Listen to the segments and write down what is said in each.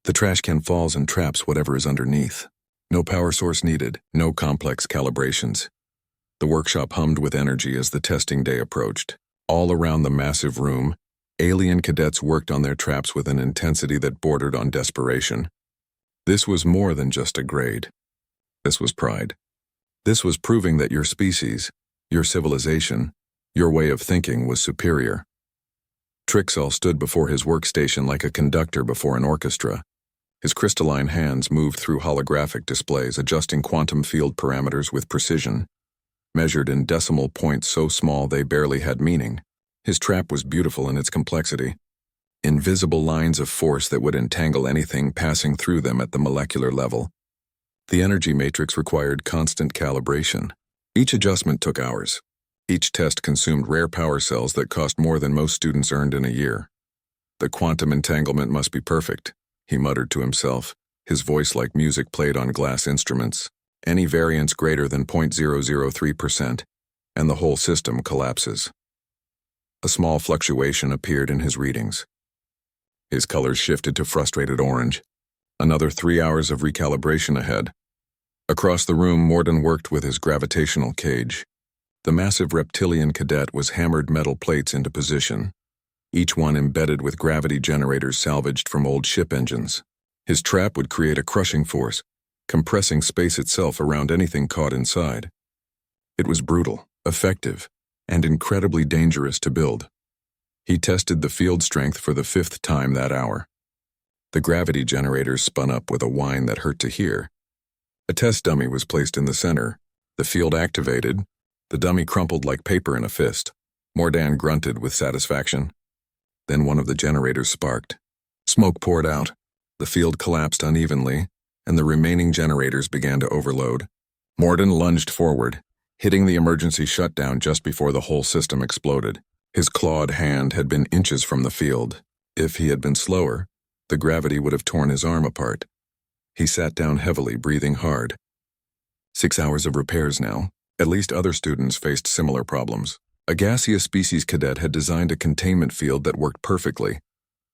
The trash can falls and traps whatever is underneath. No power source needed, no complex calibrations. The workshop hummed with energy as the testing day approached. All around the massive room, alien cadets worked on their traps with an intensity that bordered on desperation. This was more than just a grade. This was pride. This was proving that your species, your civilization, your way of thinking was superior. Trixall stood before his workstation like a conductor before an orchestra. His crystalline hands moved through holographic displays, adjusting quantum field parameters with precision, measured in decimal points so small they barely had meaning. His trap was beautiful in its complexity. Invisible lines of force that would entangle anything passing through them at the molecular level. The energy matrix required constant calibration. Each adjustment took hours. Each test consumed rare power cells that cost more than most students earned in a year. The quantum entanglement must be perfect, he muttered to himself, his voice like music played on glass instruments. Any variance greater than 0.003%, and the whole system collapses. A small fluctuation appeared in his readings. His colors shifted to frustrated orange. Another 3 hours of recalibration ahead. Across the room, Morden worked with his gravitational cage. The massive reptilian cadet was hammered metal plates into position, each one embedded with gravity generators salvaged from old ship engines. His trap would create a crushing force, compressing space itself around anything caught inside. It was brutal, effective, and incredibly dangerous to build. He tested the field strength for the 5th time that hour. The gravity generators spun up with a whine that hurt to hear. A test dummy was placed in the center. The field activated. The dummy crumpled like paper in a fist. Morden grunted with satisfaction. Then one of the generators sparked. Smoke poured out. The field collapsed unevenly, and the remaining generators began to overload. Morden lunged forward, hitting the emergency shutdown just before the whole system exploded. His clawed hand had been inches from the field. If he had been slower, the gravity would have torn his arm apart. He sat down heavily, breathing hard. 6 hours of repairs now. At least other students faced similar problems. A gaseous species cadet had designed a containment field that worked perfectly,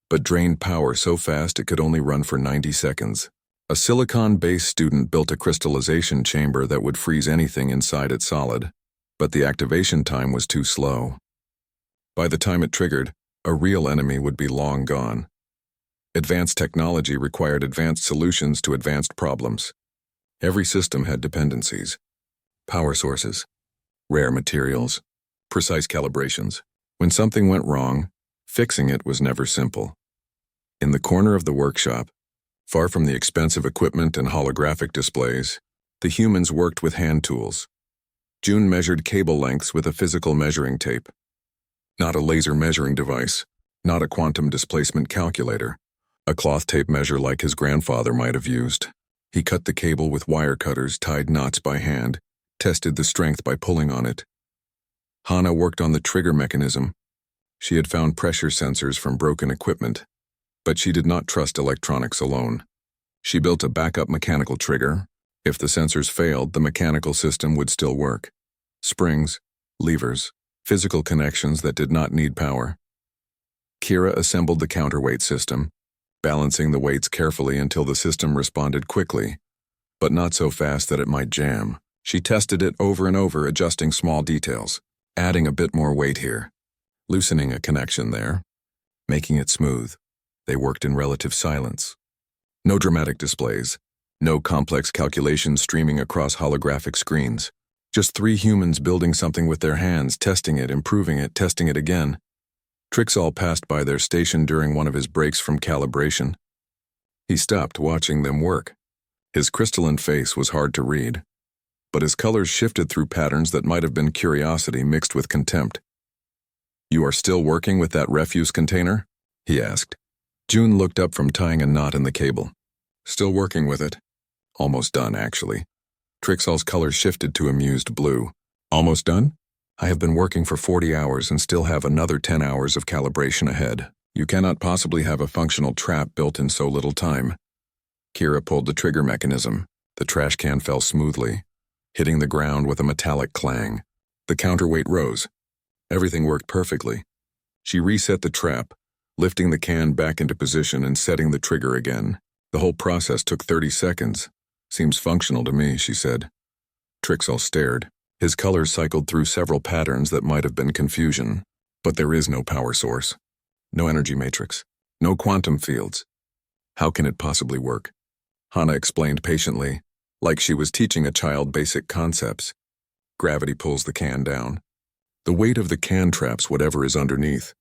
but drained power so fast it could only run for 90 seconds. A silicon-based student built a crystallization chamber that would freeze anything inside it solid, but the activation time was too slow. By the time it triggered, a real enemy would be long gone. Advanced technology required advanced solutions to advanced problems. Every system had dependencies. Power sources, rare materials, precise calibrations. When something went wrong, fixing it was never simple. In the corner of the workshop, far from the expensive equipment and holographic displays, the humans worked with hand tools. June measured cable lengths with a physical measuring tape. Not a laser measuring device, not a quantum displacement calculator, a cloth tape measure like his grandfather might have used. He cut the cable with wire cutters, tied knots by hand, tested the strength by pulling on it. Hana worked on the trigger mechanism. She had found pressure sensors from broken equipment, but she did not trust electronics alone. She built a backup mechanical trigger. If the sensors failed, the mechanical system would still work. Springs, levers, physical connections that did not need power. Kira assembled the counterweight system, balancing the weights carefully until the system responded quickly, but not so fast that it might jam. She tested it over and over, adjusting small details, adding a bit more weight here, loosening a connection there, making it smooth. They worked in relative silence. No dramatic displays, no complex calculations streaming across holographic screens. Just 3 humans building something with their hands, testing it, improving it, testing it again. Trixall passed by their station during one of his breaks from calibration. He stopped watching them work. His crystalline face was hard to read, but his colors shifted through patterns that might have been curiosity mixed with contempt. "You are still working with that refuse container?" he asked. June looked up from tying a knot in the cable. "Still working with it. Almost done, actually." Trixall's colors shifted to amused blue. "Almost done? I have been working for 40 hours and still have another 10 hours of calibration ahead. You cannot possibly have a functional trap built in so little time." Kira pulled the trigger mechanism. The trash can fell smoothly, hitting the ground with a metallic clang. The counterweight rose. Everything worked perfectly. She reset the trap, lifting the can back into position and setting the trigger again. The whole process took 30 seconds. Seems functional to me, she said. Trixall stared. His colors cycled through several patterns that might have been confusion. But there is no power source. No energy matrix. No quantum fields. How can it possibly work? Hana explained patiently, like she was teaching a child basic concepts. Gravity pulls the can down. The weight of the can traps whatever is underneath.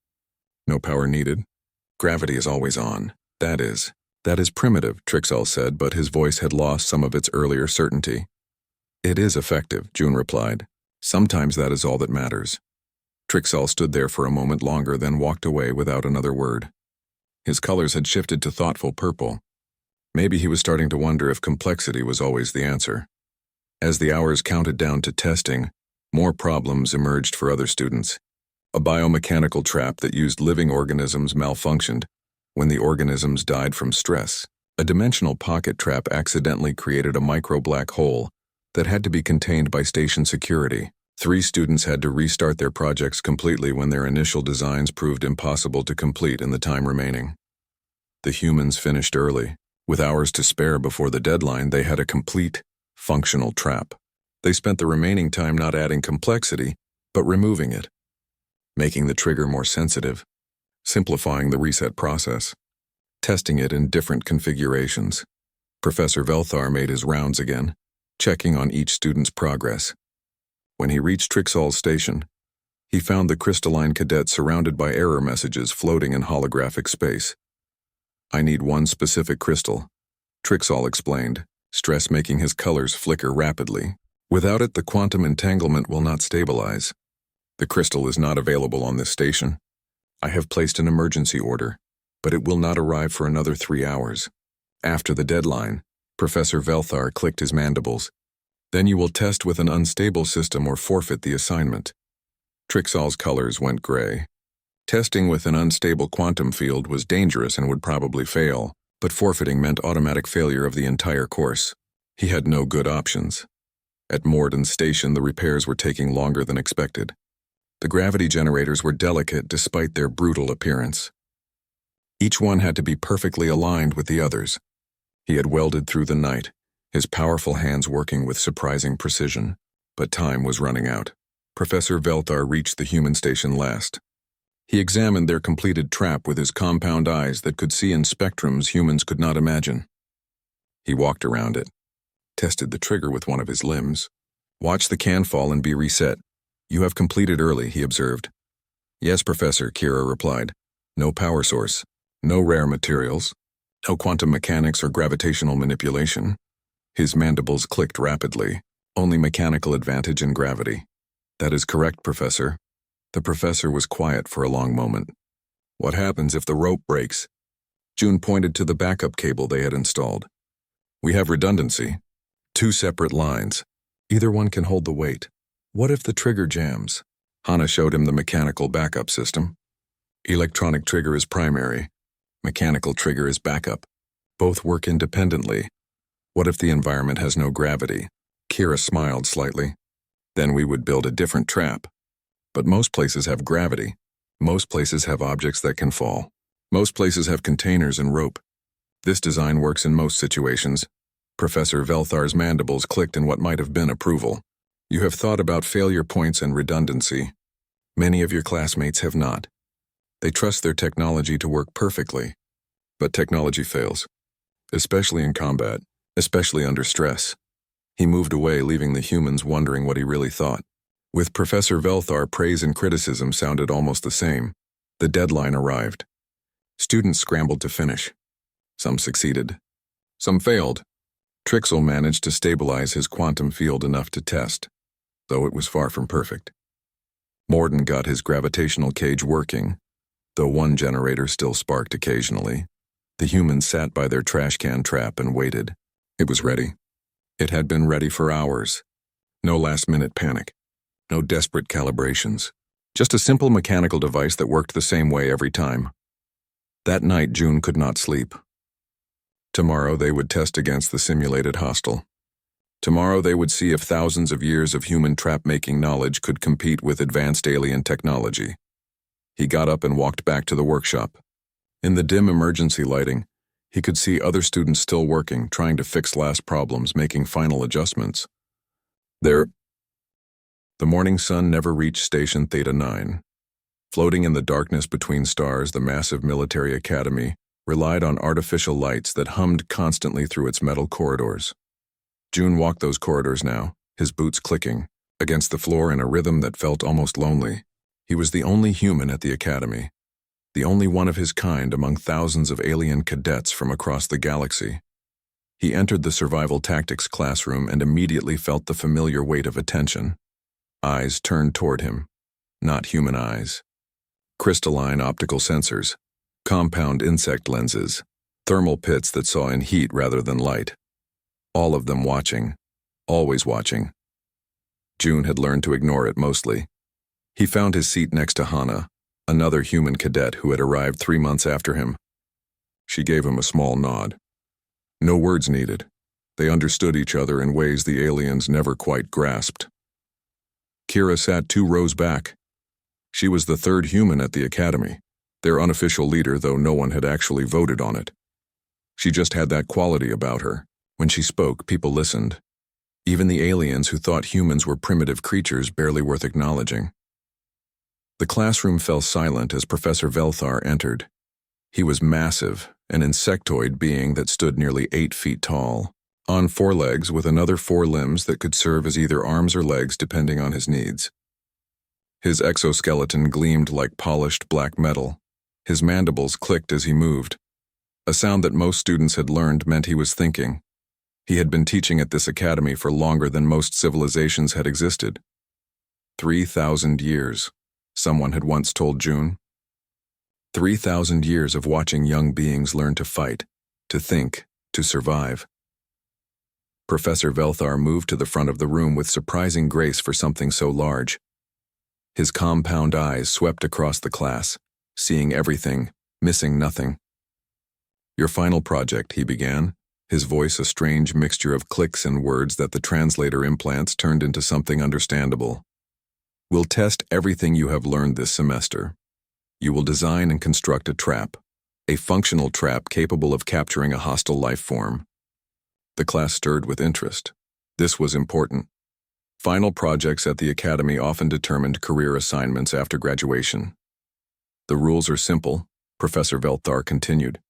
No power needed. Gravity is always on. That is primitive, Trixall said, but his voice had lost some of its earlier certainty. It is effective, June replied. Sometimes that is all that matters. Trixall stood there for a moment longer, then walked away without another word. His colors had shifted to thoughtful purple. Maybe he was starting to wonder if complexity was always the answer. As the hours counted down to testing, more problems emerged for other students. A biomechanical trap that used living organisms malfunctioned when the organisms died from stress. A dimensional pocket trap accidentally created a micro-black hole that had to be contained by station security. 3 students had to restart their projects completely when their initial designs proved impossible to complete in the time remaining. The humans finished early. With hours to spare before the deadline, they had a complete, functional trap. They spent the remaining time not adding complexity, but removing it, making the trigger more sensitive, simplifying the reset process, testing it in different configurations. Professor Velthar made his rounds again, checking on each student's progress. When he reached Trixall's station, he found the crystalline cadet surrounded by error messages floating in holographic space. I need one specific crystal, Trixall explained, stress making his colors flicker rapidly. Without it, the quantum entanglement will not stabilize. The crystal is not available on this station. I have placed an emergency order, but it will not arrive for another 3 hours. After the deadline, Professor Velthar clicked his mandibles. Then you will test with an unstable system or forfeit the assignment. Trixall's colors went gray. Testing with an unstable quantum field was dangerous and would probably fail, but forfeiting meant automatic failure of the entire course. He had no good options. At Morden Station, the repairs were taking longer than expected. The gravity generators were delicate despite their brutal appearance. Each one had to be perfectly aligned with the others. He had welded through the night, his powerful hands working with surprising precision. But time was running out. Professor Velthar reached the human station last. He examined their completed trap with his compound eyes that could see in spectrums humans could not imagine. He walked around it, tested the trigger with one of his limbs. Watch the can fall and be reset. You have completed early, he observed. Yes, Professor, Kira replied. No power source, no rare materials, no quantum mechanics or gravitational manipulation. His mandibles clicked rapidly. Only mechanical advantage in gravity. That is correct, Professor. The professor was quiet for a long moment. What happens if the rope breaks? June pointed to the backup cable they had installed. We have redundancy. 2 separate lines. Either one can hold the weight. What if the trigger jams? Hana showed him the mechanical backup system. Electronic trigger is primary. Mechanical trigger is backup. Both work independently. What if the environment has no gravity? Kira smiled slightly. Then we would build a different trap. But most places have gravity. Most places have objects that can fall. Most places have containers and rope. This design works in most situations. Professor Velthar's mandibles clicked in what might have been approval. You have thought about failure points and redundancy. Many of your classmates have not. They trust their technology to work perfectly. But technology fails, especially in combat, especially under stress. He moved away, leaving the humans wondering what he really thought. With Professor Velthar, praise and criticism sounded almost the same. The deadline arrived. Students scrambled to finish. Some succeeded. Some failed. Trixall managed to stabilize his quantum field enough to test, though it was far from perfect. Morden got his gravitational cage working, though one generator still sparked occasionally. The humans sat by their trash can trap and waited. It was ready. It had been ready for hours. No last-minute panic. No desperate calibrations. Just a simple mechanical device that worked the same way every time. That night, June could not sleep. Tomorrow they would test against the simulated hostile. Tomorrow they would see if thousands of years of human trap-making knowledge could compete with advanced alien technology. He got up and walked back to the workshop. In the dim emergency lighting, He could see other students still working, trying to fix last problems, making final adjustments. The morning sun never reached Station Theta 9. Floating in the darkness between stars, the massive military academy relied on artificial lights that hummed constantly through its metal corridors. June walked those corridors now, his boots clicking, against the floor in a rhythm that felt almost lonely. He was the only human at the academy, the only one of his kind among thousands of alien cadets from across the galaxy. He entered the survival tactics classroom and immediately felt the familiar weight of attention. Eyes turned toward him, not human eyes. Crystalline optical sensors, compound insect lenses, thermal pits that saw in heat rather than light. All of them watching, always watching. June had learned to ignore it mostly. He found his seat next to Hana, another human cadet who had arrived 3 months after him. She gave him a small nod. No words needed. They understood each other in ways the aliens never quite grasped. Kira sat 2 rows back. She was the 3rd human at the academy, their unofficial leader, though no one had actually voted on it. She just had that quality about her. When she spoke, people listened. Even the aliens who thought humans were primitive creatures barely worth acknowledging. The classroom fell silent as Professor Velthar entered. He was massive, an insectoid being that stood nearly 8 feet tall, on 4 legs with another 4 limbs that could serve as either arms or legs depending on his needs. His exoskeleton gleamed like polished black metal. His mandibles clicked as he moved. A sound that most students had learned meant he was thinking. He had been teaching at this academy for longer than most civilizations had existed. 3,000 years, someone had once told June. 3,000 years of watching young beings learn to fight, to think, to survive. Professor Velthar moved to the front of the room with surprising grace for something so large. His compound eyes swept across the class, seeing everything, missing nothing. "Your final project," he began, his voice a strange mixture of clicks and words that the translator implants turned into something understandable. "We'll test everything you have learned this semester. You will design and construct a trap, a functional trap capable of capturing a hostile life form." The class stirred with interest. This was important. Final projects at the academy often determined career assignments after graduation. "The rules are simple," Professor Velthar continued.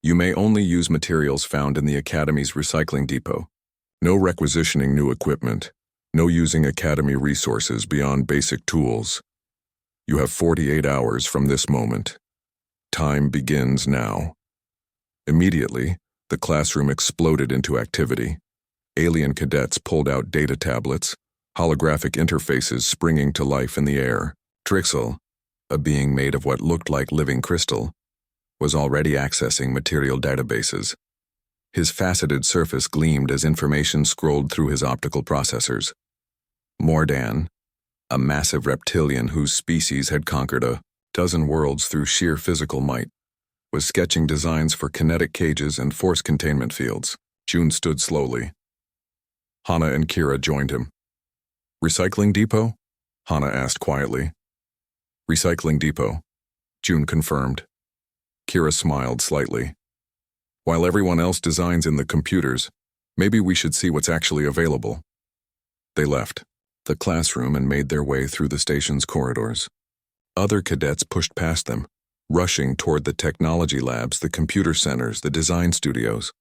"You may only use materials found in the academy's recycling depot. No requisitioning new equipment. No using academy resources beyond basic tools. You have 48 hours from this moment. Time begins now." Immediately, the classroom exploded into activity. Alien cadets pulled out data tablets, holographic interfaces springing to life in the air. Trixel, a being made of what looked like living crystal, was already accessing material databases. His faceted surface gleamed as information scrolled through his optical processors. Mordan, a massive reptilian whose species had conquered a dozen worlds through sheer physical might, was sketching designs for kinetic cages and force containment fields. June stood slowly. Hana and Kira joined him. "Recycling depot?" Hana asked quietly. "Recycling depot," June confirmed. Kira smiled slightly. "While everyone else designs in the computers, maybe we should see what's actually available." They left the classroom and made their way through the station's corridors. Other cadets pushed past them, rushing toward the technology labs, the computer centers, the design studios.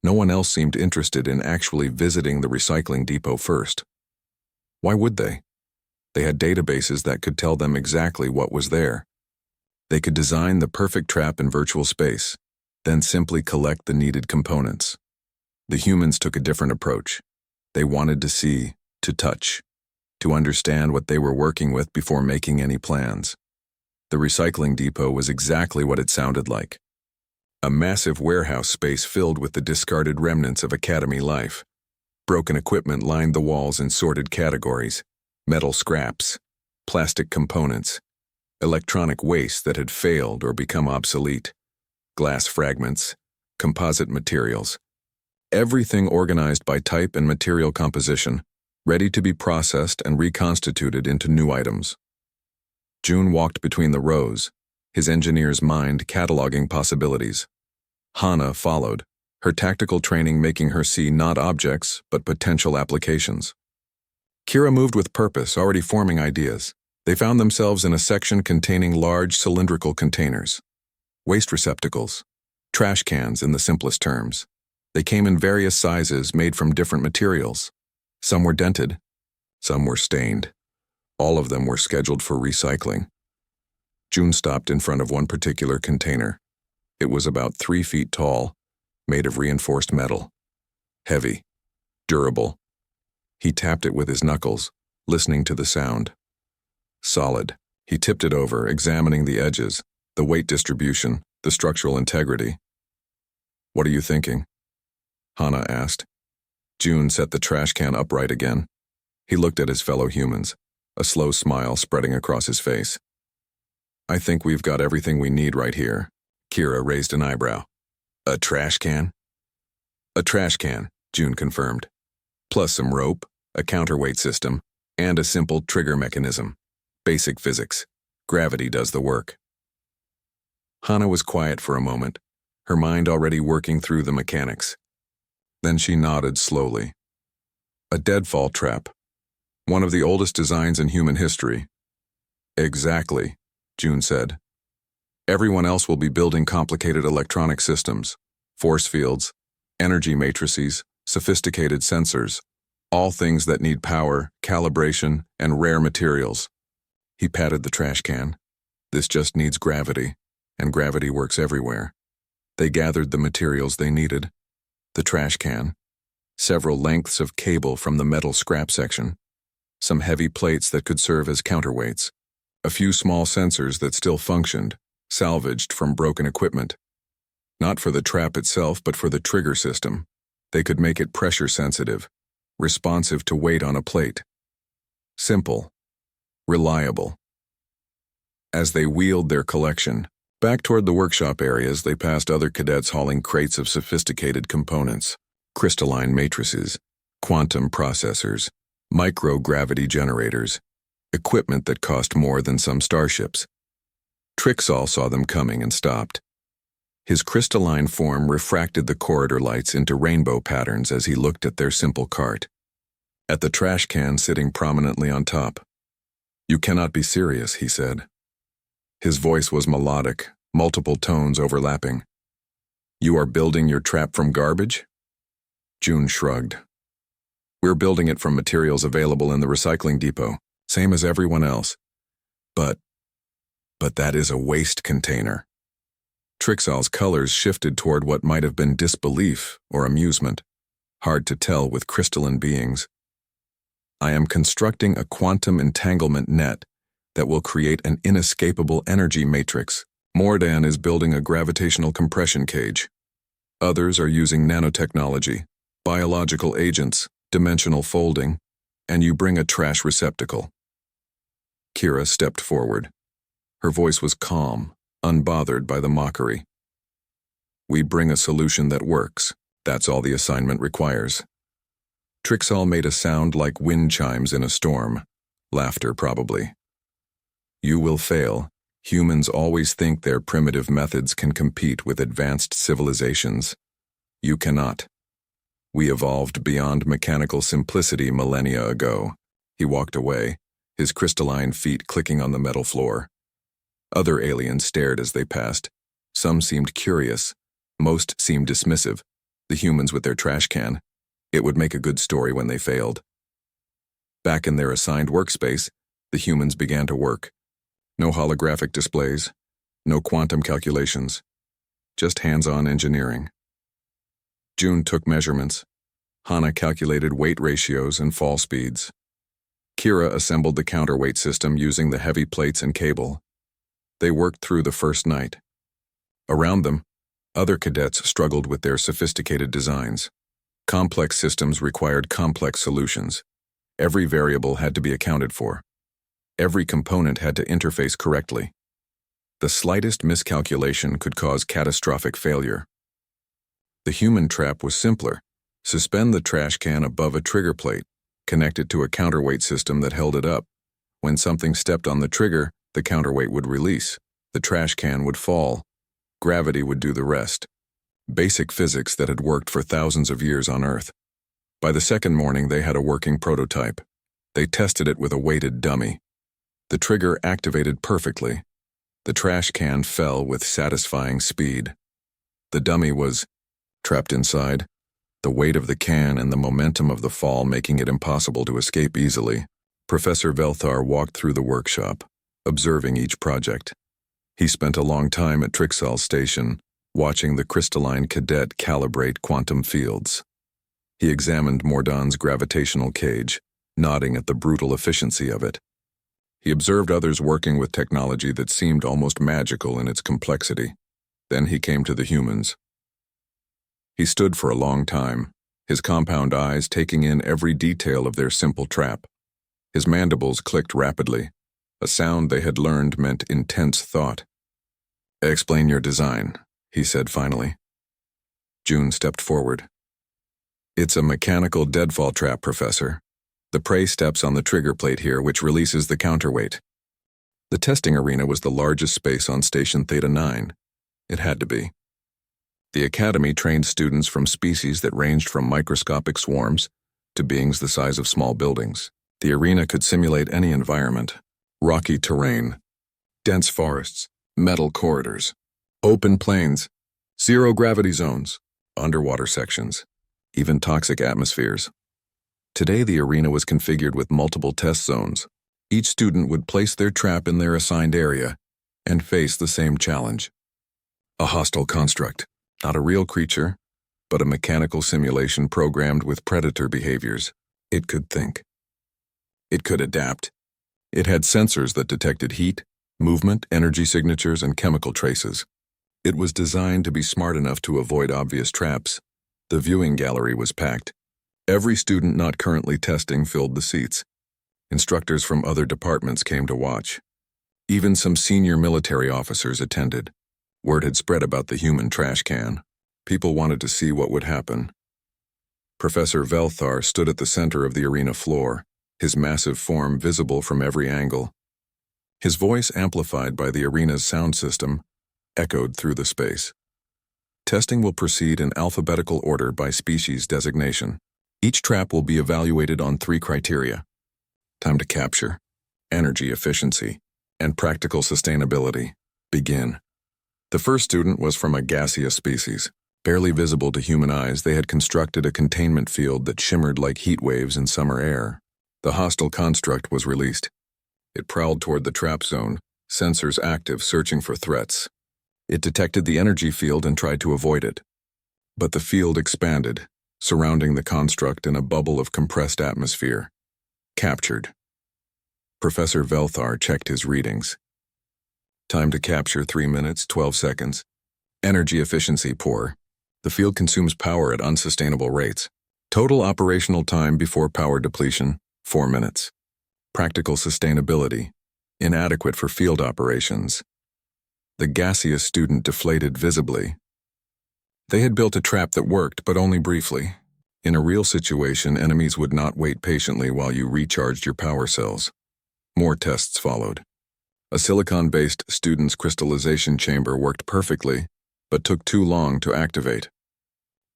No one else seemed interested in actually visiting the recycling depot first. Why would they? They had databases that could tell them exactly what was there. They could design the perfect trap in virtual space, then simply collect the needed components. The humans took a different approach. They wanted to see, to touch, to understand what they were working with before making any plans. The recycling depot was exactly what it sounded like. A massive warehouse space filled with the discarded remnants of academy life. Broken equipment lined the walls in sorted categories: metal scraps, plastic components, electronic waste that had failed or become obsolete, glass fragments, composite materials. Everything organized by type and material composition, ready to be processed and reconstituted into new items. June walked between the rows, his engineer's mind cataloging possibilities. Hana followed, her tactical training making her see not objects, but potential applications. Kira moved with purpose, already forming ideas. They found themselves in a section containing large cylindrical containers. Waste receptacles. Trash cans in the simplest terms. They came in various sizes made from different materials. Some were dented. Some were stained. All of them were scheduled for recycling. June stopped in front of one particular container. It was about 3 feet tall, made of reinforced metal. Heavy. Durable. He tapped it with his knuckles, listening to the sound. Solid. He tipped it over, examining the edges, the weight distribution, the structural integrity. "What are you thinking?" Hana asked. June set the trash can upright again. He looked at his fellow humans, a slow smile spreading across his face. "I think we've got everything we need right here." Kira raised an eyebrow. "A trash can?" "A trash can," June confirmed. "Plus some rope, a counterweight system, and a simple trigger mechanism. Basic physics. Gravity does the work." Hana was quiet for a moment, her mind already working through the mechanics. Then she nodded slowly. "A deadfall trap. One of the oldest designs in human history." "Exactly," June said. "Everyone else will be building complicated electronic systems, force fields, energy matrices, sophisticated sensors, all things that need power, calibration, and rare materials." He patted the trash can. "This just needs gravity, and gravity works everywhere." They gathered the materials they needed. The trash can, several lengths of cable from the metal scrap section, some heavy plates that could serve as counterweights, a few small sensors that still functioned, salvaged from broken equipment. Not for the trap itself, but for the trigger system. They could make it pressure sensitive, responsive to weight on a plate. Simple. Reliable. As they wheeled their collection, back toward the workshop areas, they passed other cadets hauling crates of sophisticated components, crystalline matrices, quantum processors, microgravity generators, equipment that cost more than some starships. Trixall saw them coming and stopped. His crystalline form refracted the corridor lights into rainbow patterns as he looked at their simple cart. At the trash can sitting prominently on top. "You cannot be serious," he said. His voice was melodic, multiple tones overlapping. "You are building your trap from garbage?" June shrugged. "We're building it from materials available in the recycling depot, same as everyone else. But that is a waste container." Trixall's colors shifted toward what might have been disbelief or amusement, hard to tell with crystalline beings. "I am constructing a quantum entanglement net that will create an inescapable energy matrix. Mordan is building a gravitational compression cage. Others are using nanotechnology, biological agents, dimensional folding, and you bring a trash receptacle." Kira stepped forward. Her voice was calm, unbothered by the mockery. "We bring a solution that works. That's all the assignment requires." Trixall made a sound like wind chimes in a storm. Laughter, probably. "You will fail. Humans always think their primitive methods can compete with advanced civilizations. You cannot. We evolved beyond mechanical simplicity millennia ago." He walked away, his crystalline feet clicking on the metal floor. Other aliens stared as they passed. Some seemed curious. Most seemed dismissive. The humans with their trash can. It would make a good story when they failed. Back in their assigned workspace, the humans began to work. No holographic displays, no quantum calculations, just hands-on engineering. June took measurements. Hana calculated weight ratios and fall speeds. Kira assembled the counterweight system using the heavy plates and cable. They worked through the first night. Around them, other cadets struggled with their sophisticated designs. Complex systems required complex solutions. Every variable had to be accounted for. Every component had to interface correctly. The slightest miscalculation could cause catastrophic failure. The human trap was simpler. Suspend the trash can above a trigger plate, connect it to a counterweight system that held it up. When something stepped on the trigger, the counterweight would release. The trash can would fall. Gravity would do the rest. basic physics that had worked for thousands of years on Earth. By the second morning, they had a working prototype. They tested it with a weighted dummy. The trigger activated perfectly. The trash can fell with satisfying speed. The dummy was trapped inside, the weight of the can and the momentum of the fall making it impossible to escape easily. Professor Velthar walked through the workshop, observing each project. He spent a long time at Trixall Station, watching the crystalline cadet calibrate quantum fields. He examined Mordon's gravitational cage, nodding at the brutal efficiency of it. He observed others working with technology that seemed almost magical in its complexity. Then he came to the humans. He stood for a long time, his compound eyes taking in every detail of their simple trap. His mandibles clicked rapidly. A sound they had learned meant intense thought. "Explain your design," he said finally. June stepped forward. "It's a mechanical deadfall trap, Professor. The prey steps on the trigger plate here, which releases the counterweight." The testing arena was the largest space on Station Theta 9. It had to be. The Academy trained students from species that ranged from microscopic swarms to beings the size of small buildings. The arena could simulate any environment: rocky terrain, dense forests, metal corridors, open plains, zero-gravity zones, underwater sections, even toxic atmospheres. Today, the arena was configured with multiple test zones. Each student would place their trap in their assigned area and face the same challenge. A hostile construct, not a real creature, but a mechanical simulation programmed with predator behaviors. It could think. It could adapt. It had sensors that detected heat, movement, energy signatures, and chemical traces. It was designed to be smart enough to avoid obvious traps. The viewing gallery was packed. Every student not currently testing filled the seats. Instructors from other departments came to watch. Even some senior military officers attended. Word had spread about the human trash can. People wanted to see what would happen. Professor Velthar stood at the center of the arena floor, his massive form visible from every angle. His voice, amplified by the arena's sound system, echoed through the space. Testing will proceed in alphabetical order by species designation. Each trap will be evaluated on 3 criteria: time to capture, energy efficiency, and practical sustainability. Begin. The first student was from a gaseous species. Barely visible to human eyes, they had constructed a containment field that shimmered like heat waves in summer air. The hostile construct was released. It prowled toward the trap zone, sensors active, searching for threats. It detected the energy field and tried to avoid it. But the field expanded, surrounding the construct in a bubble of compressed atmosphere. Captured. Professor Velthar checked his readings. Time to capture 3 minutes, 12 seconds. Energy efficiency poor. The field consumes power at unsustainable rates. Total operational time before power depletion, 4 minutes. Practical sustainability. Inadequate for field operations. The gaseous student deflated visibly. They had built a trap that worked, but only briefly. In a real situation, enemies would not wait patiently while you recharged your power cells. More tests followed. A silicon-based student's crystallization chamber worked perfectly, but took too long to activate.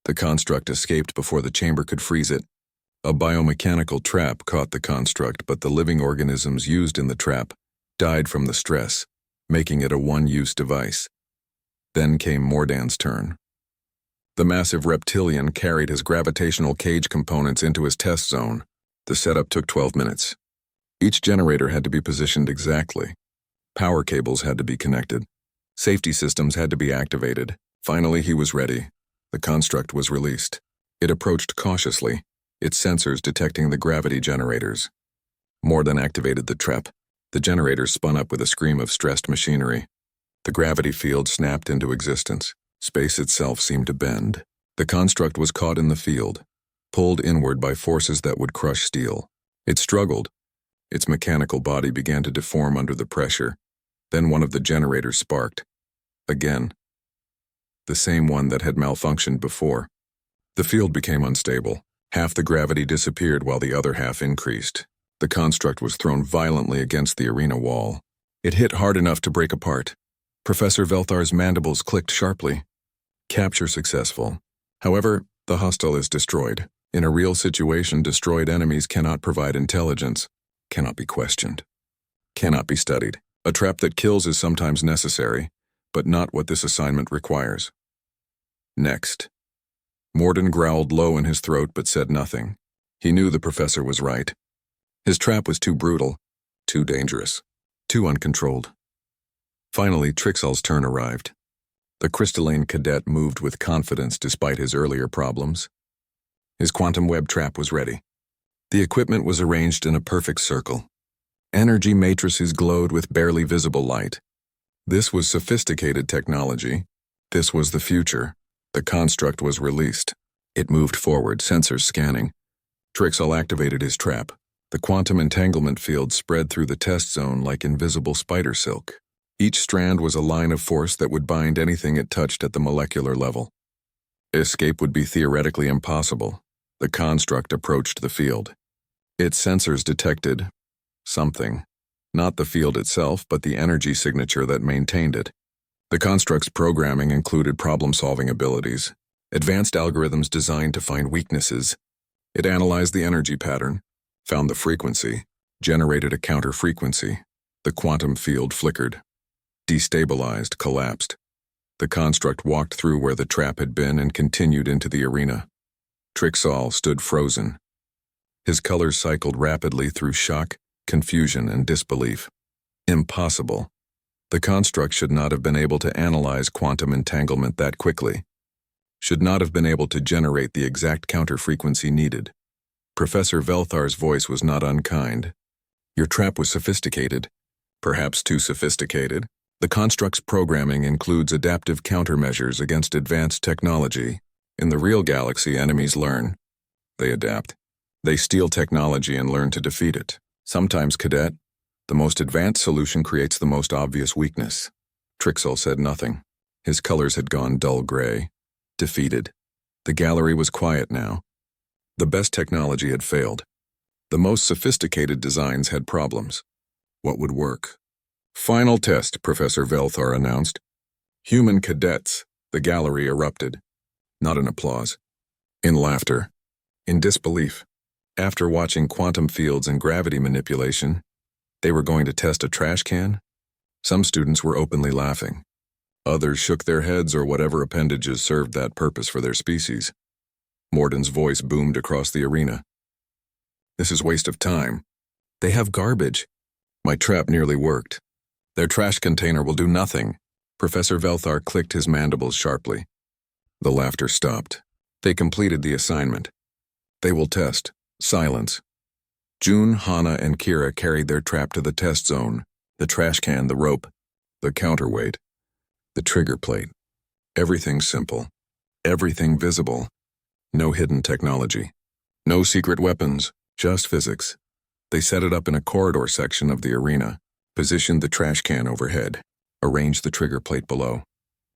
The construct escaped before the chamber could freeze it. A biomechanical trap caught the construct, but the living organisms used in the trap died from the stress, making it a one-use device. Then came Mordan's turn. The massive reptilian carried his gravitational cage components into his test zone. The setup took 12 minutes. Each generator had to be positioned exactly. Power cables had to be connected. Safety systems had to be activated. Finally, he was ready. The construct was released. It approached cautiously, its sensors detecting the gravity generators. Mordan activated the trap. The generators spun up with a scream of stressed machinery. The gravity field snapped into existence. Space itself seemed to bend. The construct was caught in the field, pulled inward by forces that would crush steel. It struggled. Its mechanical body began to deform under the pressure. Then one of the generators sparked. Again. The same one that had malfunctioned before. The field became unstable. Half the gravity disappeared while the other half increased. The construct was thrown violently against the arena wall. It hit hard enough to break apart. Professor Velthar's mandibles clicked sharply. Capture successful. However, the hostile is destroyed. In a real situation, destroyed enemies cannot provide intelligence, cannot be questioned, cannot be studied. A trap that kills is sometimes necessary, but not what this assignment requires. Next. Morden growled low in his throat but said nothing. He knew the professor was right. His trap was too brutal, too dangerous, too uncontrolled. Finally, Trixall's turn arrived. The crystalline cadet moved with confidence despite his earlier problems. His quantum web trap was ready. The equipment was arranged in a perfect circle. Energy matrices glowed with barely visible light. This was sophisticated technology. This was the future. The construct was released. It moved forward, sensors scanning. Trixall activated his trap. The quantum entanglement field spread through the test zone like invisible spider silk. Each strand was a line of force that would bind anything it touched at the molecular level. Escape would be theoretically impossible. The construct approached the field. Its sensors detected something. Not the field itself, but the energy signature that maintained it. The construct's programming included problem-solving abilities, advanced algorithms designed to find weaknesses. It analyzed the energy pattern, found the frequency, generated a counter-frequency. The quantum field flickered, destabilized, collapsed. The construct walked through where the trap had been and continued into the arena. Trixall stood frozen. His colors cycled rapidly through shock, confusion, and disbelief. Impossible. The construct should not have been able to analyze quantum entanglement that quickly. Should not have been able to generate the exact counter-frequency needed. Professor Velthar's voice was not unkind. Your trap was sophisticated, perhaps too sophisticated. The construct's programming includes adaptive countermeasures against advanced technology. In the real galaxy, enemies learn. They adapt. They steal technology and learn to defeat it. Sometimes, cadet, the most advanced solution creates the most obvious weakness. Trixall said nothing. His colors had gone dull gray. Defeated. The gallery was quiet now. The best technology had failed. The most sophisticated designs had problems. What would work? Final test, Professor Velthar announced. Human cadets. The gallery erupted. Not in applause. In laughter. In disbelief. After watching quantum fields and gravity manipulation, they were going to test a trash can? Some students were openly laughing. Others shook their heads or whatever appendages served that purpose for their species. Morden's voice boomed across the arena. This is waste of time. They have garbage. My trap nearly worked. Their trash container will do nothing. Professor Velthar clicked his mandibles sharply. The laughter stopped. They completed the assignment. They will test. Silence. June, Hana, and Kira carried their trap to the test zone. The trash can, the rope, the counterweight, the trigger plate. Everything simple. Everything visible. No hidden technology. No secret weapons, just physics. They set it up in a corridor section of the arena, positioned the trash can overhead, arranged the trigger plate below,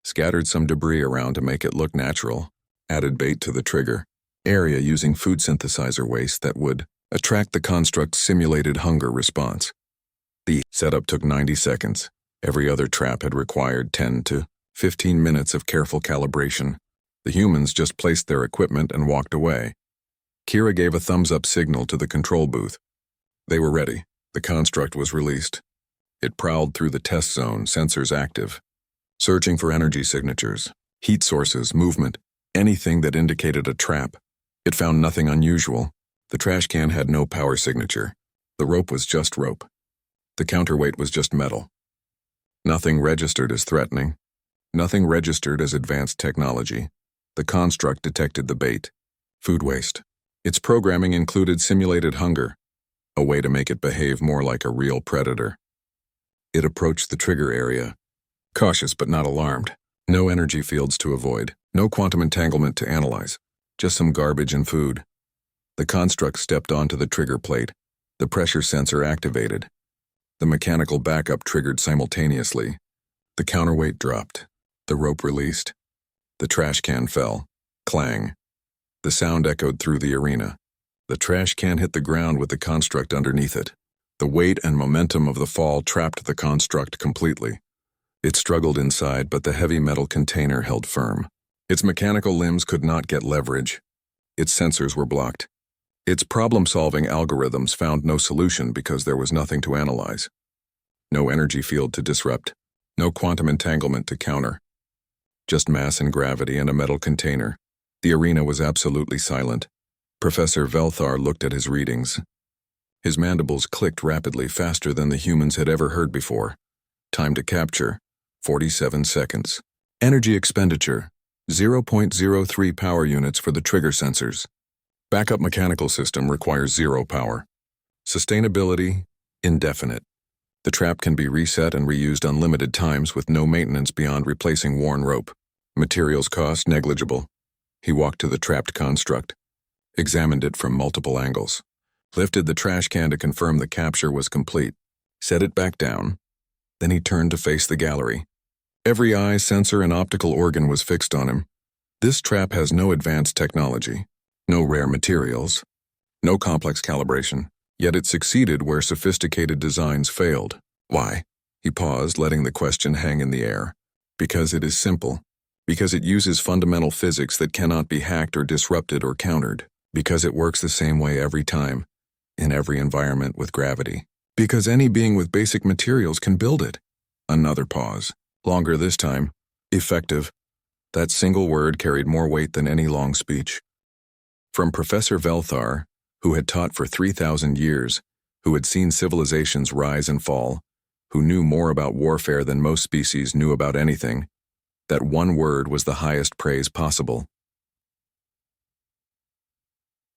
scattered some debris around to make it look natural, added bait to the trigger area using food synthesizer waste that would attract the construct's simulated hunger response. The setup took 90 seconds. Every other trap had required 10 to 15 minutes of careful calibration. The humans just placed their equipment and walked away. Kira gave a thumbs-up signal to the control booth. They were ready. The construct was released. It prowled through the test zone, sensors active, searching for energy signatures, heat sources, movement, anything that indicated a trap. It found nothing unusual. The trash can had no power signature. The rope was just rope. The counterweight was just metal. Nothing registered as threatening. Nothing registered as advanced technology. The construct detected the bait. Food waste. Its programming included simulated hunger, a way to make it behave more like a real predator. It approached the trigger area, cautious but not alarmed. No energy fields to avoid. No quantum entanglement to analyze. Just some garbage and food. The construct stepped onto the trigger plate. The pressure sensor activated. The mechanical backup triggered simultaneously. The counterweight dropped. The rope released. The trash can fell. Clang. The sound echoed through the arena. The trash can hit the ground with the construct underneath it. The weight and momentum of the fall trapped the construct completely. It struggled inside, but the heavy metal container held firm. Its mechanical limbs could not get leverage. Its sensors were blocked. Its problem-solving algorithms found no solution because there was nothing to analyze. No energy field to disrupt. No quantum entanglement to counter. Just mass and gravity and a metal container. The arena was absolutely silent. Professor Velthar looked at his readings. His mandibles clicked rapidly, faster than the humans had ever heard before. Time to capture, 47 seconds. Energy expenditure, 0.03 power units for the trigger sensors. Backup mechanical system requires 0 power. Sustainability, indefinite. The trap can be reset and reused unlimited times with no maintenance beyond replacing worn rope. Materials cost negligible. He walked to the trapped construct, examined it from multiple angles, lifted the trash can to confirm the capture was complete, set it back down. Then he turned to face the gallery. Every eye, sensor, and optical organ was fixed on him. This trap has no advanced technology, no rare materials, no complex calibration, yet it succeeded where sophisticated designs failed. Why? He paused, letting the question hang in the air. Because it is simple. Because it uses fundamental physics that cannot be hacked or disrupted or countered. Because it works the same way every time, in every environment with gravity. Because any being with basic materials can build it. Another pause. Longer this time. Effective. That single word carried more weight than any long speech. From Professor Velthar, who had taught for 3,000 years, who had seen civilizations rise and fall, who knew more about warfare than most species knew about anything, that one word was the highest praise possible.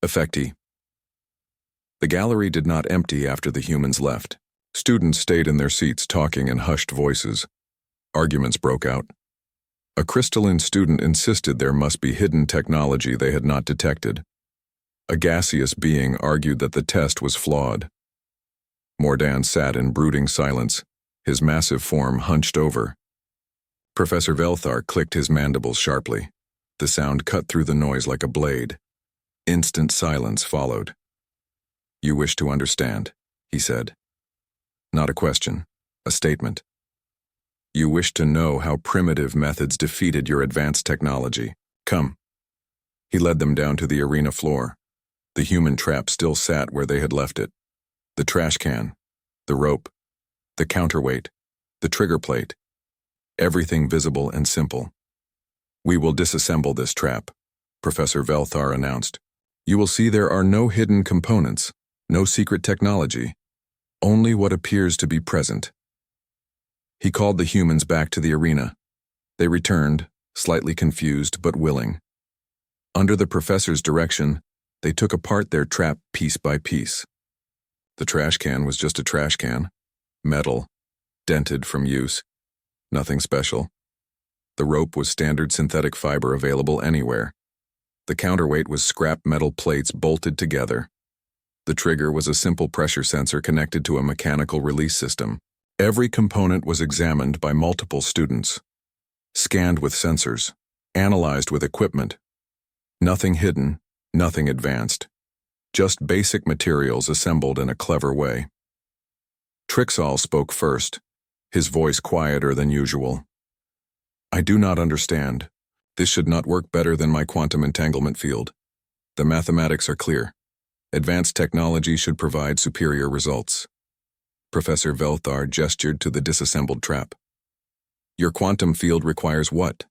Effecti. The gallery did not empty after the humans left. Students stayed in their seats talking in hushed voices. Arguments broke out. A crystalline student insisted there must be hidden technology they had not detected. A gaseous being argued that the test was flawed. Mordan sat in brooding silence, his massive form hunched over. Professor Velthar clicked his mandibles sharply. The sound cut through the noise like a blade. Instant silence followed. "You wish to understand," he said. Not a question, a statement. "You wish to know how primitive methods defeated your advanced technology. Come." He led them down to the arena floor. The human trap still sat where they had left it. The trash can, the rope, the counterweight, the trigger plate. Everything visible and simple. "We will disassemble this trap," Professor Velthar announced. "You will see there are no hidden components, no secret technology, only what appears to be present." He called the humans back to the arena. They returned, slightly confused but willing. Under the professor's direction, they took apart their trap piece by piece. The trash can was just a trash can. Metal, dented from use. Nothing special. The rope was standard synthetic fiber available anywhere. The counterweight was scrap metal plates bolted together. The trigger was a simple pressure sensor connected to a mechanical release system. Every component was examined by multiple students. Scanned with sensors. Analyzed with equipment. Nothing hidden, nothing advanced. Just basic materials assembled in a clever way. Trixall spoke first, his voice quieter than usual. "I do not understand. This should not work better than my quantum entanglement field. The mathematics are clear. Advanced technology should provide superior results." Professor Velthar gestured to the disassembled trap. "Your quantum field requires what?"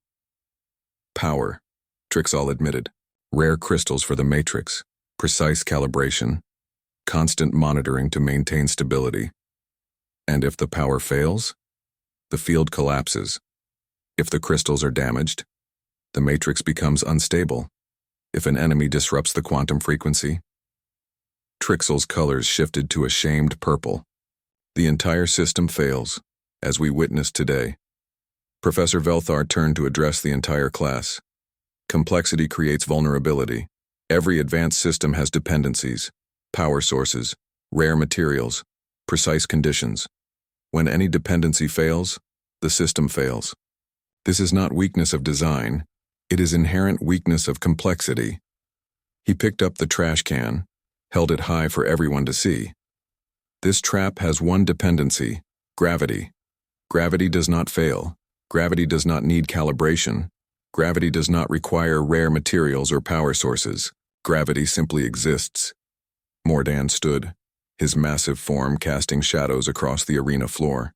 "Power," Trixall admitted. "Rare crystals for the matrix, precise calibration, constant monitoring to maintain stability. And if the power fails, the field collapses. If the crystals are damaged, the matrix becomes unstable. If an enemy disrupts the quantum frequency." Trixall's colors shifted to a shamed purple. "The entire system fails, as we witnessed today." Professor Velthar turned to address the entire class. "Complexity creates vulnerability. Every advanced system has dependencies, power sources, rare materials, precise conditions. When any dependency fails, the system fails. This is not weakness of design, it is inherent weakness of complexity." He picked up the trash can, held it high for everyone to see. "This trap has one dependency, gravity. Gravity does not fail. Gravity does not need calibration. Gravity does not require rare materials or power sources. Gravity simply exists. Mordan stood, his massive form casting shadows across the arena floor.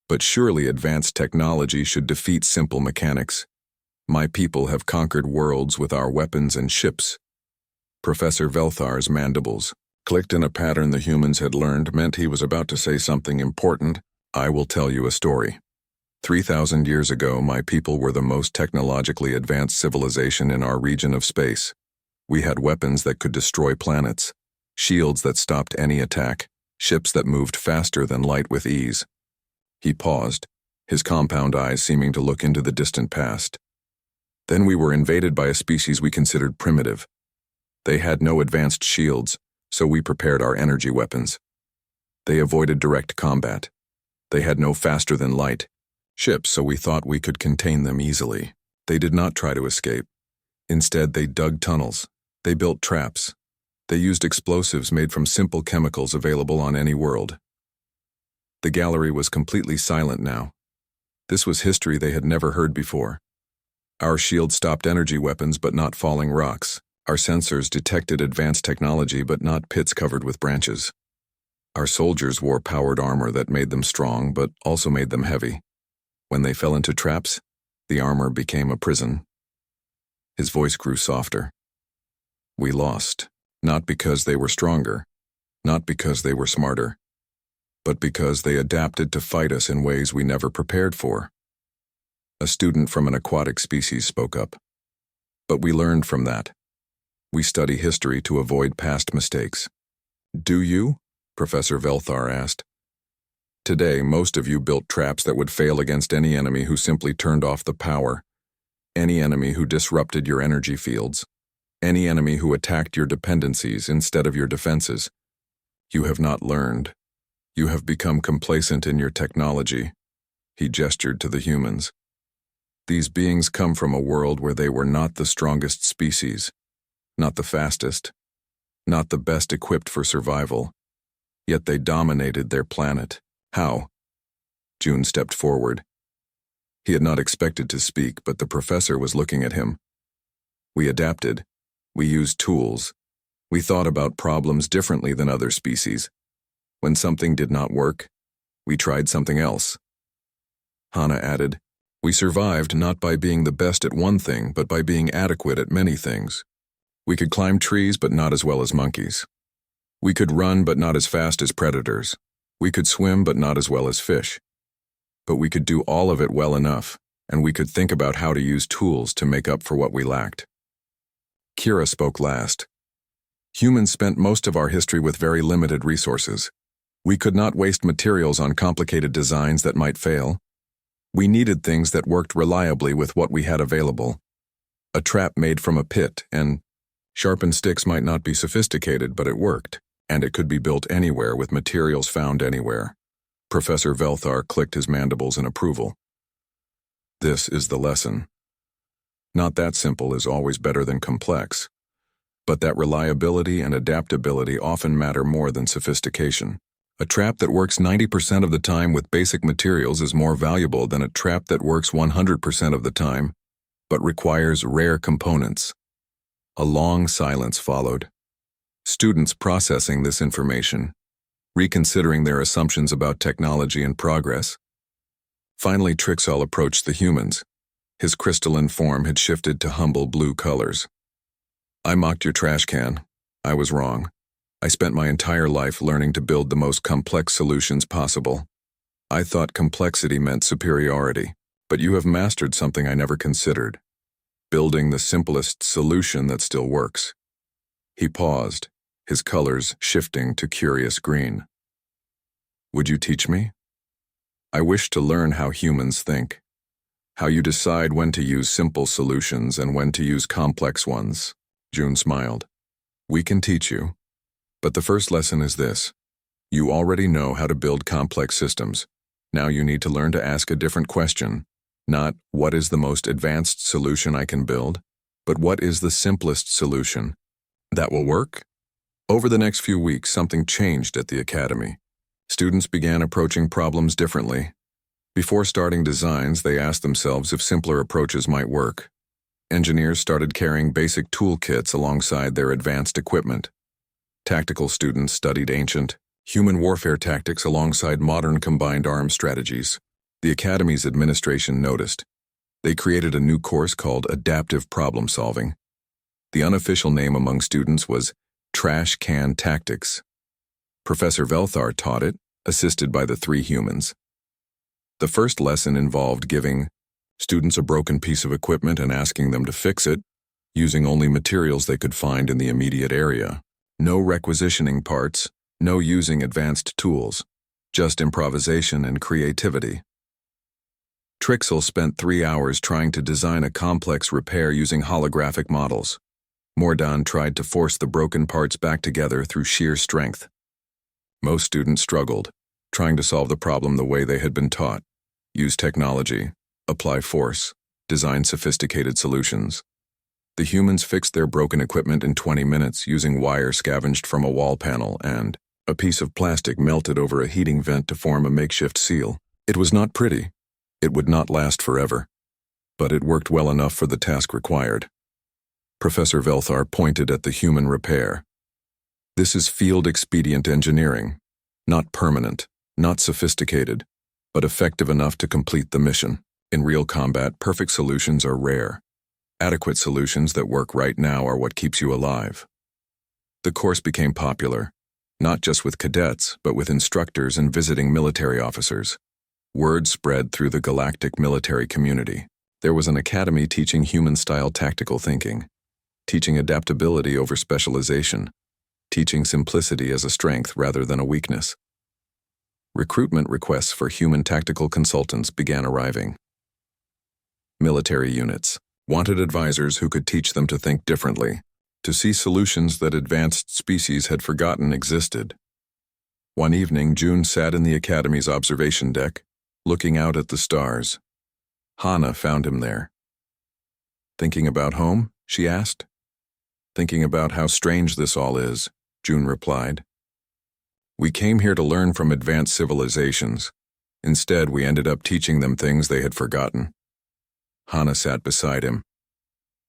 But surely advanced technology should defeat simple mechanics. My people have conquered worlds with our weapons and ships. Professor Velthar's mandibles clicked in a pattern the humans had learned meant he was about to say something important. I will tell you a story. 3,000 years ago, my people were the most technologically advanced civilization in our region of space. We had weapons that could destroy planets, shields that stopped any attack, ships that moved faster than light with ease. He paused, his compound eyes seeming to look into the distant past. Then we were invaded by a species we considered primitive. They had no advanced shields, so we prepared our energy weapons. They avoided direct combat. They had no faster-than-light ships, so we thought we could contain them easily. They did not try to escape. Instead, they dug tunnels. They built traps. They used explosives made from simple chemicals available on any world. The gallery was completely silent now. This was history they had never heard before. Our shield stopped energy weapons but not falling rocks. Our sensors detected advanced technology but not pits covered with branches. Our soldiers wore powered armor that made them strong but also made them heavy. When they fell into traps, the armor became a prison. His voice grew softer. We lost, not because they were stronger, not because they were smarter, but because they adapted to fight us in ways we never prepared for. A student from an aquatic species spoke up. But we learned from that. We study history to avoid past mistakes. Do you? Professor Velthar asked. Today, most of you built traps that would fail against any enemy who simply turned off the power, any enemy who disrupted your energy fields, any enemy who attacked your dependencies instead of your defenses. You have not learned. You have become complacent in your technology. He gestured to the humans. These beings come from a world where they were not the strongest species, not the fastest, not the best equipped for survival, yet they dominated their planet. How? June stepped forward. He had not expected to speak, but the professor was looking at him. We adapted. We used tools. We thought about problems differently than other species. When something did not work, we tried something else. Hana added, we survived not by being the best at one thing, but by being adequate at many things. We could climb trees, but not as well as monkeys. We could run, but not as fast as predators. We could swim, but not as well as fish. But we could do all of it well enough, and we could think about how to use tools to make up for what we lacked. Kira spoke last. Humans spent most of our history with very limited resources. We could not waste materials on complicated designs that might fail. We needed things that worked reliably with what we had available. A trap made from a pit, and sharpened sticks might not be sophisticated, but it worked, and it could be built anywhere with materials found anywhere. Professor Velthar clicked his mandibles in approval. This is the lesson. Not that simple is always better than complex, but that reliability and adaptability often matter more than sophistication. A trap that works 90% of the time with basic materials is more valuable than a trap that works 100% of the time, but requires rare components. A long silence followed. Students processing this information, reconsidering their assumptions about technology and progress. Finally, Trixall approached the humans. His crystalline form had shifted to humble blue colors. I mocked your trash can. I was wrong. I spent my entire life learning to build the most complex solutions possible. I thought complexity meant superiority, but you have mastered something I never considered. Building the simplest solution that still works. He paused, his colors shifting to curious green. Would you teach me? I wish to learn how humans think. How you decide when to use simple solutions and when to use complex ones. June smiled. We can teach you. But the first lesson is this. You already know how to build complex systems. Now you need to learn to ask a different question. Not, what is the most advanced solution I can build? But what is the simplest solution? That will work? Over the next few weeks, something changed at the academy. Students began approaching problems differently. Before starting designs, they asked themselves if simpler approaches might work. Engineers started carrying basic toolkits alongside their advanced equipment. Tactical students studied ancient, human warfare tactics alongside modern combined arms strategies. The Academy's administration noticed. They created a new course called Adaptive Problem Solving. The unofficial name among students was Trash Can Tactics. Professor Velthar taught it, assisted by the 3 humans. The first lesson involved giving students a broken piece of equipment and asking them to fix it, using only materials they could find in the immediate area. No requisitioning parts, no using advanced tools, just improvisation and creativity. Trixel spent 3 hours trying to design a complex repair using holographic models. Mordan tried to force the broken parts back together through sheer strength. Most students struggled, trying to solve the problem the way they had been taught. Use technology, apply force, design sophisticated solutions. The humans fixed their broken equipment in 20 minutes using wire scavenged from a wall panel and a piece of plastic melted over a heating vent to form a makeshift seal. It was not pretty. It would not last forever. But it worked well enough for the task required. Professor Velthar pointed at the human repair. This is field expedient engineering. Not permanent, not sophisticated, but effective enough to complete the mission. In real combat, perfect solutions are rare. Adequate solutions that work right now are what keeps you alive. The course became popular, not just with cadets, but with instructors and visiting military officers. Word spread through the galactic military community. There was an academy teaching human-style tactical thinking, teaching adaptability over specialization, teaching simplicity as a strength rather than a weakness. Recruitment requests for human tactical consultants began arriving. Military units wanted advisors who could teach them to think differently, to see solutions that advanced species had forgotten existed. One evening, June sat in the Academy's observation deck, looking out at the stars. Hana found him there. "Thinking about home?" she asked. "Thinking about how strange this all is," June replied. "We came here to learn from advanced civilizations. Instead, we ended up teaching them things they had forgotten." Hana sat beside him.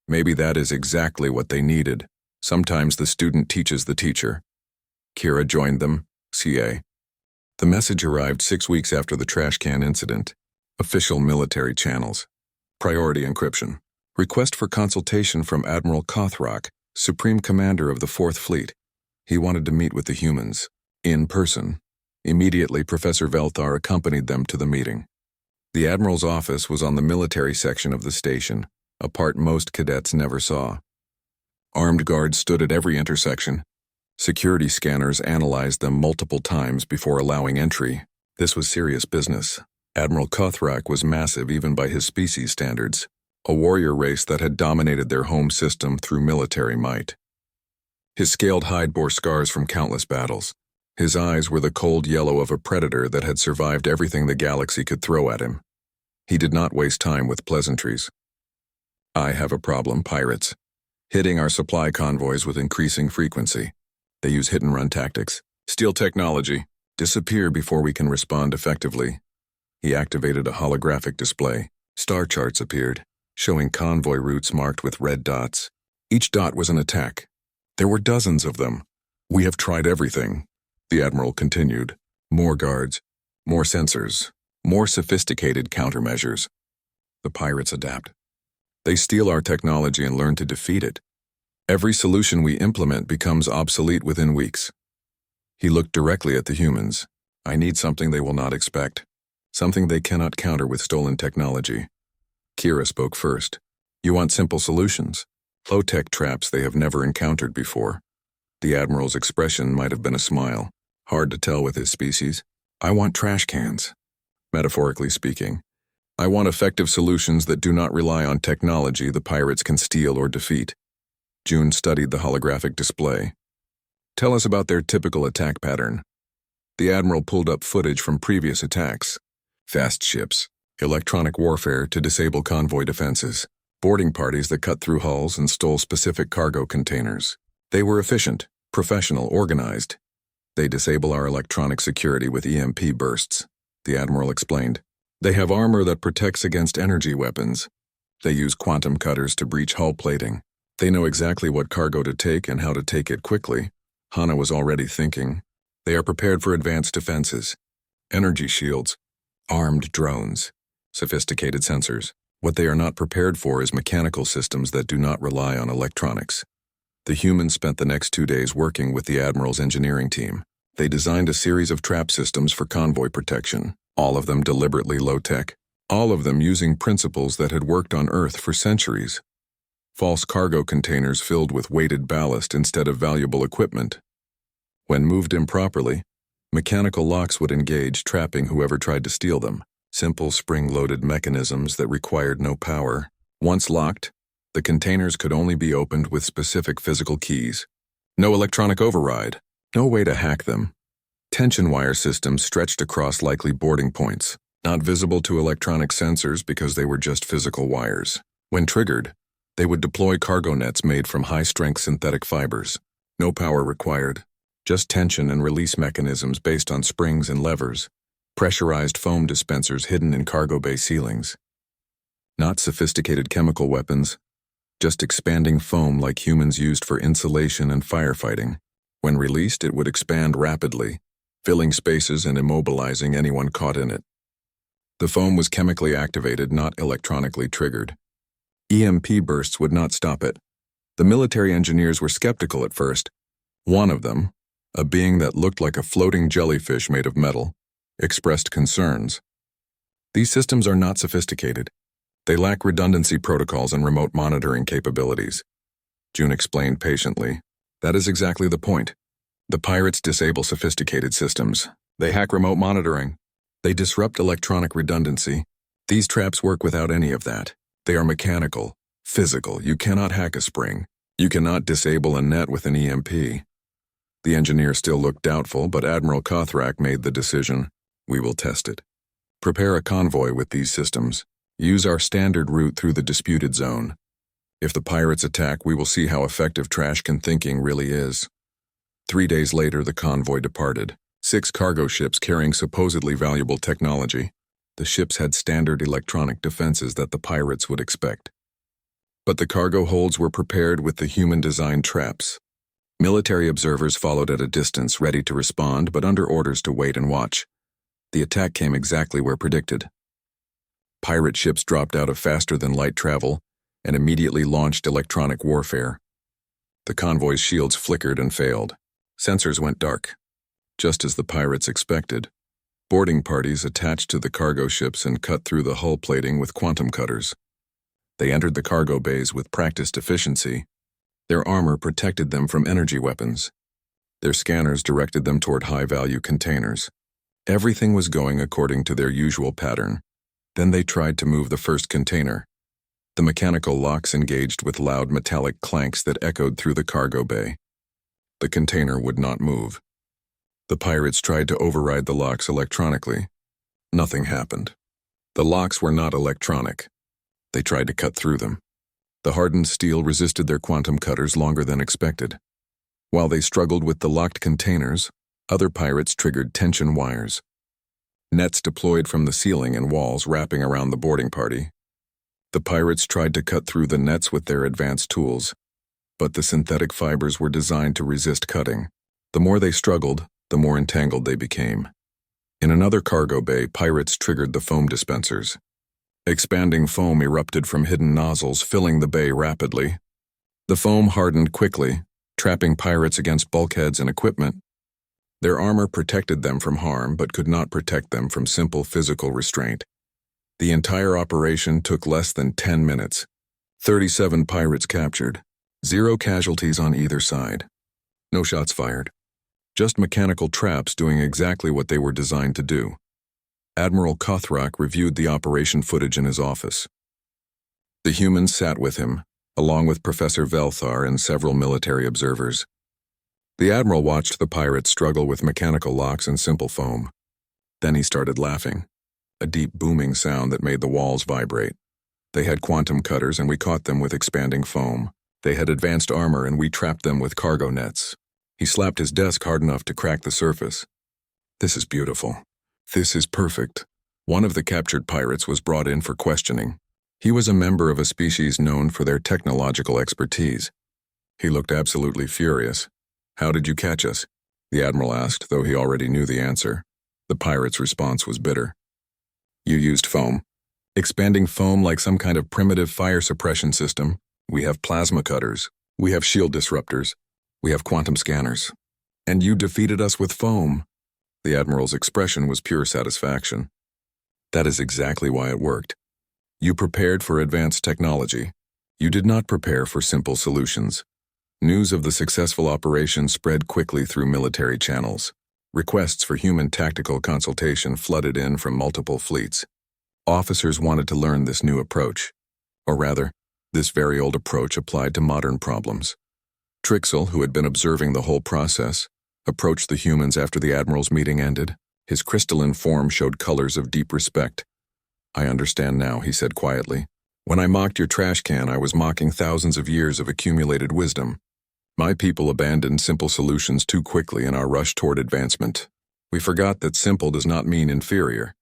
"Maybe that is exactly what they needed. Sometimes the student teaches the teacher." Kira joined them, CA. The message arrived 6 weeks after the trash can incident. Official military channels. Priority encryption. Request for consultation from Admiral Kothrak, Supreme Commander of the 4th Fleet. He wanted to meet with the humans, in person. Immediately, Professor Velthar accompanied them to the meeting. The Admiral's office was on the military section of the station, a part most cadets never saw. Armed guards stood at every intersection. Security scanners analyzed them multiple times before allowing entry. This was serious business. Admiral Kothrak was massive even by his species standards, a warrior race that had dominated their home system through military might. His scaled hide bore scars from countless battles. His eyes were the cold yellow of a predator that had survived everything the galaxy could throw at him. He did not waste time with pleasantries. "I have a problem, pirates. Hitting our supply convoys with increasing frequency. They use hit-and-run tactics, steal technology, disappear before we can respond effectively." He activated a holographic display. Star charts appeared, showing convoy routes marked with red dots. Each dot was an attack. There were dozens of them. "We have tried everything," the Admiral continued. "More guards, more sensors, more sophisticated countermeasures. The pirates adapt. They steal our technology and learn to defeat it. Every solution we implement becomes obsolete within weeks." He looked directly at the humans. "I need something they will not expect. Something they cannot counter with stolen technology." Kira spoke first. "You want simple solutions? Low-tech traps they have never encountered before." The Admiral's expression might have been a smile. Hard to tell with his species. "I want trash cans. Metaphorically speaking. I want effective solutions that do not rely on technology the pirates can steal or defeat." June studied the holographic display. "Tell us about their typical attack pattern." The Admiral pulled up footage from previous attacks. Fast ships, electronic warfare to disable convoy defenses, boarding parties that cut through hulls and stole specific cargo containers. They were efficient, professional, organized. "They disable our electronic security with EMP bursts," the Admiral explained. They have armor that protects against energy weapons. They use quantum cutters to breach hull plating. They know exactly what cargo to take and how to take it quickly. Hana was already thinking. They are prepared for advanced defenses. Energy shields, armed drones, sophisticated sensors. What they are not prepared for is mechanical systems that do not rely on electronics. The humans spent the next 2 days working with the Admiral's engineering team. They designed a series of trap systems for convoy protection, all of them deliberately low-tech, all of them using principles that had worked on Earth for centuries. False cargo containers filled with weighted ballast instead of valuable equipment. When moved improperly, mechanical locks would engage, trapping whoever tried to steal them. Simple spring-loaded mechanisms that required no power. Once locked, the containers could only be opened with specific physical keys. No electronic override, no way to hack them. Tension wire systems stretched across likely boarding points, not visible to electronic sensors because they were just physical wires. When triggered, they would deploy cargo nets made from high-strength synthetic fibers. No power required, just tension and release mechanisms based on springs and levers. Pressurized foam dispensers hidden in cargo bay ceilings. Not sophisticated chemical weapons, just expanding foam like humans used for insulation and firefighting. When released, it would expand rapidly, filling spaces and immobilizing anyone caught in it. The foam was chemically activated, not electronically triggered. EMP bursts would not stop it. The military engineers were skeptical at first. One of them, a being that looked like a floating jellyfish made of metal, expressed concerns. These systems are not sophisticated. They lack redundancy protocols and remote monitoring capabilities. June explained patiently. That is exactly the point. The pirates disable sophisticated systems. They hack remote monitoring. They disrupt electronic redundancy. These traps work without any of that. They are mechanical, physical. You cannot hack a spring. You cannot disable a net with an EMP. The engineer still looked doubtful, but Admiral Kothrak made the decision. We will test it. Prepare a convoy with these systems. Use our standard route through the disputed zone. If the pirates attack, we will see how effective trash-can thinking really is. 3 days later, the convoy departed. 6 cargo ships carrying supposedly valuable technology. The ships had standard electronic defenses that the pirates would expect. But the cargo holds were prepared with the human-designed traps. Military observers followed at a distance, ready to respond, but under orders to wait and watch. The attack came exactly where predicted. Pirate ships dropped out of faster-than-light travel and immediately launched electronic warfare. The convoy's shields flickered and failed. Sensors went dark. Just as the pirates expected, boarding parties attached to the cargo ships and cut through the hull plating with quantum cutters. They entered the cargo bays with practiced efficiency. Their armor protected them from energy weapons. Their scanners directed them toward high-value containers. Everything was going according to their usual pattern. Then they tried to move the first container. The mechanical locks engaged with loud metallic clanks that echoed through the cargo bay. The container would not move. The pirates tried to override the locks electronically. Nothing happened. The locks were not electronic. They tried to cut through them. The hardened steel resisted their quantum cutters longer than expected. While they struggled with the locked containers, other pirates triggered tension wires. Nets deployed from the ceiling and walls wrapping around the boarding party. The pirates tried to cut through the nets with their advanced tools, but the synthetic fibers were designed to resist cutting. The more they struggled, the more entangled they became. In another cargo bay, pirates triggered the foam dispensers. Expanding foam erupted from hidden nozzles, filling the bay rapidly. The foam hardened quickly, trapping pirates against bulkheads and equipment. Their armor protected them from harm, but could not protect them from simple physical restraint. The entire operation took less than 10 minutes. 37 pirates captured. 0 casualties on either side. No shots fired. Just mechanical traps doing exactly what they were designed to do. Admiral Kothrak reviewed the operation footage in his office. The humans sat with him, along with Professor Velthar and several military observers. The Admiral watched the pirates struggle with mechanical locks and simple foam. Then he started laughing, a deep booming sound that made the walls vibrate. They had quantum cutters and we caught them with expanding foam. They had advanced armor and we trapped them with cargo nets. He slapped his desk hard enough to crack the surface. This is beautiful. This is perfect. One of the captured pirates was brought in for questioning. He was a member of a species known for their technological expertise. He looked absolutely furious. "How did you catch us?" the admiral asked, though he already knew the answer. The pirate's response was bitter. "You used foam. Expanding foam like some kind of primitive fire suppression system. We have plasma cutters. We have shield disruptors. We have quantum scanners. And you defeated us with foam." The admiral's expression was pure satisfaction. "That is exactly why it worked. You prepared for advanced technology. You did not prepare for simple solutions." News of the successful operation spread quickly through military channels. Requests for human tactical consultation flooded in from multiple fleets. Officers wanted to learn this new approach. Or rather, this very old approach applied to modern problems. Trixel, who had been observing the whole process, approached the humans after the admiral's meeting ended. His crystalline form showed colors of deep respect. "I understand now," he said quietly. "When I mocked your trash can, I was mocking thousands of years of accumulated wisdom. My people abandoned simple solutions too quickly in our rush toward advancement. We forgot that simple does not mean inferior."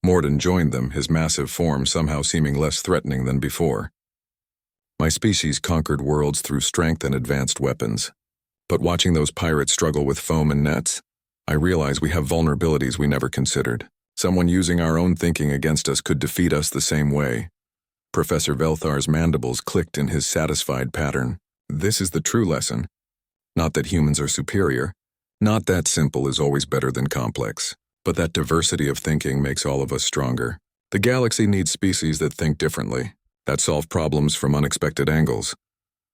Morden joined them, his massive form somehow seeming less threatening than before. "My species conquered worlds through strength and advanced weapons. But watching those pirates struggle with foam and nets, I realize we have vulnerabilities we never considered. Someone using our own thinking against us could defeat us the same way." Professor Velthar's mandibles clicked in his satisfied pattern. This is the true lesson. Not that humans are superior, not that simple is always better than complex, but that diversity of thinking makes all of us stronger. The galaxy needs species that think differently, that solve problems from unexpected angles.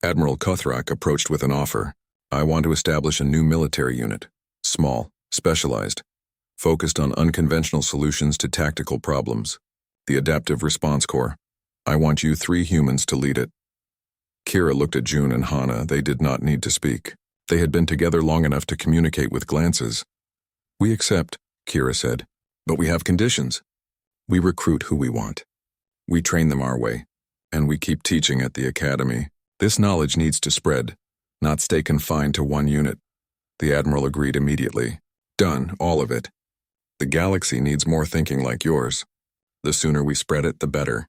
Admiral Cuthrak approached with an offer. "I want to establish a new military unit. Small, specialized, focused on unconventional solutions to tactical problems. The Adaptive Response Corps. I want you 3 humans to lead it." Kira looked at June and Hana. They did not need to speak. They had been together long enough to communicate with glances. "We accept," Kira said, "but we have conditions. We recruit who we want. We train them our way, and we keep teaching at the academy. This knowledge needs to spread, not stay confined to one unit." The admiral agreed immediately. "Done, all of it. The galaxy needs more thinking like yours. The sooner we spread it, the better."